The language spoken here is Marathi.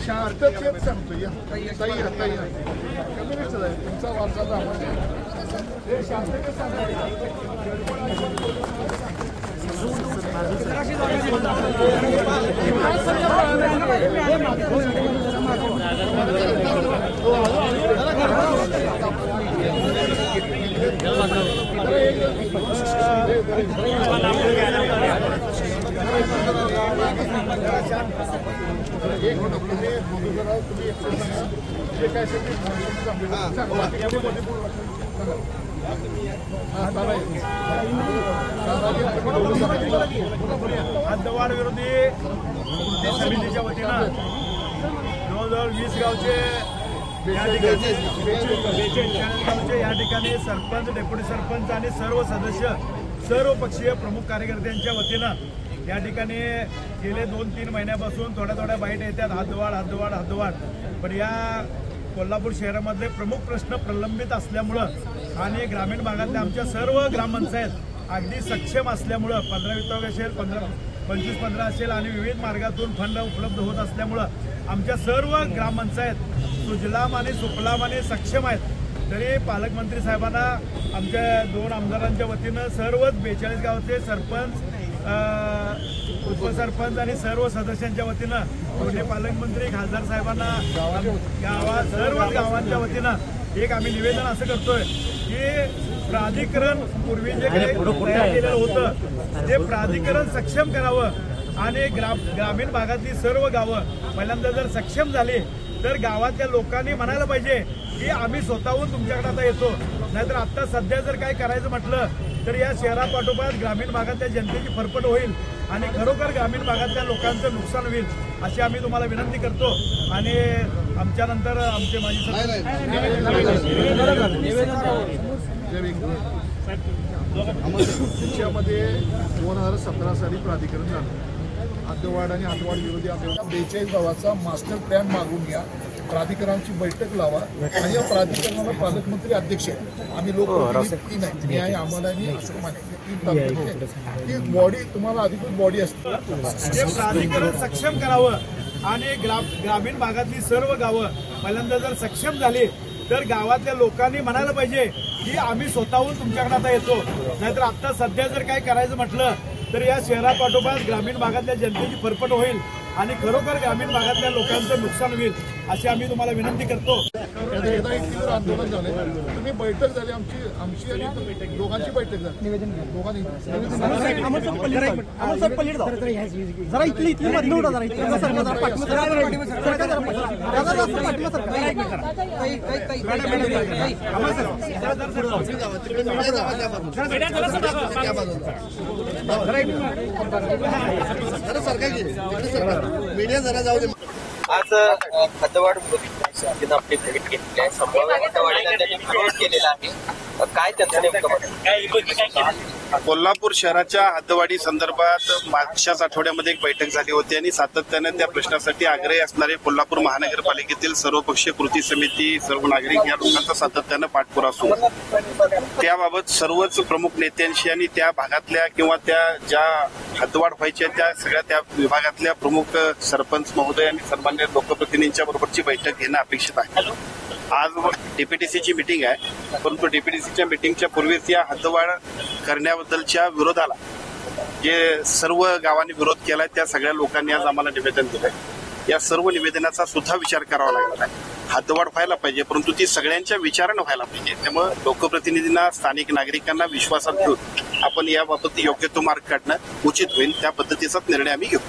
शांततेत सांगतो या कम्युनिस्ट आहे तुमचा वारसा शांततेत हद्दवाढ विरोधी कृती समितीच्या वतीनं जवळजवळ 20 गावचे या ठिकाणी 42 गावचे या ठिकाणी सरपंच, डेप्युटी सरपंच आणि सर्व सदस्य, सर्व पक्षीय प्रमुख कार्यकर्त्यांच्या वतीनं या ठिकाणी गेले 2-3 महिन्यापासून थोड्या बाईट येतात हद्दवाढ. पण या कोल्हापूर शहरामधले प्रमुख प्रश्न प्रलंबित असल्यामुळं आणि ग्रामीण भागातले आमच्या सर्व ग्रामपंचायत अगदी सक्षम असल्यामुळं 15-20 असेल, 25-15 असेल आणि विविध मार्गातून फंड उपलब्ध होत असल्यामुळं आमच्या सर्व ग्रामपंचायत सुजलाम आणि सुफलाम आणि सक्षम आहेत. तरी पालकमंत्री साहेबांना आमच्या 2 आमदारांच्या वतीनं सर्वच 42 गावचे सरपंच, उपसरपंच आणि सर्व सदस्यांच्या वतीनं पुणे पालकमंत्री खासदार साहेबांना सर्व गावांच्या वतीनं एक आम्ही निवेदन असं करतोय की प्राधिकरण पूर्वी जे काही तयार केलेलं होतं ते प्राधिकरण सक्षम करावं आणि ग्रामीण भागातली सर्व गावं पहिल्यांदा जर सक्षम झाली तर गावातल्या लोकांनी म्हणायला पाहिजे की आम्ही स्वतःहून तुमच्याकडे आता येतो. नाहीतर आता सध्या जर काय करायचं म्हटलं तर या शहरापाठोपाठ ग्रामीण भागातल्या जनतेची फरफट होईल आणि खरोखर ग्रामीण भागातल्या लोकांचं नुकसान होईल अशी आम्ही तुम्हाला विनंती करतो. आणि आमच्यानंतर आमचे माजी त्याच्यामध्ये 2017 साली प्राधिकरण झालं. हद्दवाढ आणि हद्दवाढ विरोधी आंदोलन 42 गावाचा मास्टर प्लॅन मागून या प्राधिकरणाची बैठक लावा आणि या प्राधिकरणाला पालकमंत्री अध्यक्ष आम्ही लोकप्रतिनिधी नाही, मी आहे, आम्हाला अशोक माने ती बॉडी तुम्हाला अधिकृत बॉडी असते. हे प्राधिकरण सक्षम करावं आणि ग्रामीण भागातली सर्व गावं पहिल्यांदा जर सक्षम झाली तर गावातल्या लोकांनी म्हणायला पाहिजे की आम्ही स्वतःहून तुमच्याकडे आता येतो. नाहीतर आता सध्या जर काय करायचं म्हटलं तर या शहरापाठोपाठ ग्रामीण भागातल्या जनतेची फरफट होईल आणि खरोखर ग्रामीण भागातल्या लोकांचं नुकसान होईल अशी आम्ही तुम्हाला विनंती करतो. आंदोलन झाले, तुम्ही बैठक झाली आमची आणि दोघांची बैठक झाली. दोघांनी मीडिया जरा जाऊ दे. आज हद्दवाढ विरोधी आपली भेट घेतली आहे. संभाव्य हद्दवाढीला त्यांनी विरोध केलेला आहे. काय त्यांचं नेमकं कोल्हापूर शहराच्या हद्दवाढी संदर्भात मागच्याच आठवड्यामध्ये एक बैठक झाली होती आणि सातत्याने त्या प्रश्नासाठी आग्रही असणारे कोल्हापूर महानगरपालिकेतील सर्वपक्षीय कृती समिती, सर्व नागरिक या लोकांचा सातत्यानं पाठपुरावा सुरू. त्याबाबत सर्वच प्रमुख नेत्यांशी आणि त्या भागातल्या किंवा त्या ज्या हद्दवाढ व्हायच्या त्या सगळ्या त्या विभागातल्या प्रमुख सरपंच महोदय आणि सन्मान्य लोकप्रतिनिधींच्या बरोबरची बैठक घेणं अपेक्षित आहे. आज डीपीटीसीची मीटिंग आहे, परंतु डीपीटीसीच्या मीटिंगच्या पूर्वीच या हद्दवाढ करण्याबद्दलच्या विरोधाला जे सर्व गावांनी विरोध केलाय त्या सगळ्या लोकांनी आज आम्हाला निवेदन दिलंय. या सर्व निवेदनाचा सुद्धा विचार करावा लागला आहे. हद्दवाढ व्हायला पाहिजे, परंतु ती सगळ्यांच्या विचारानं व्हायला पाहिजे. त्यामुळे लोकप्रतिनिधींना, स्थानिक नागरिकांना विश्वासात घेऊन आपण याबाबत योग्य तो मार्ग काढणं उचित होईल. त्या पद्धतीचाच निर्णय आम्ही घेऊ.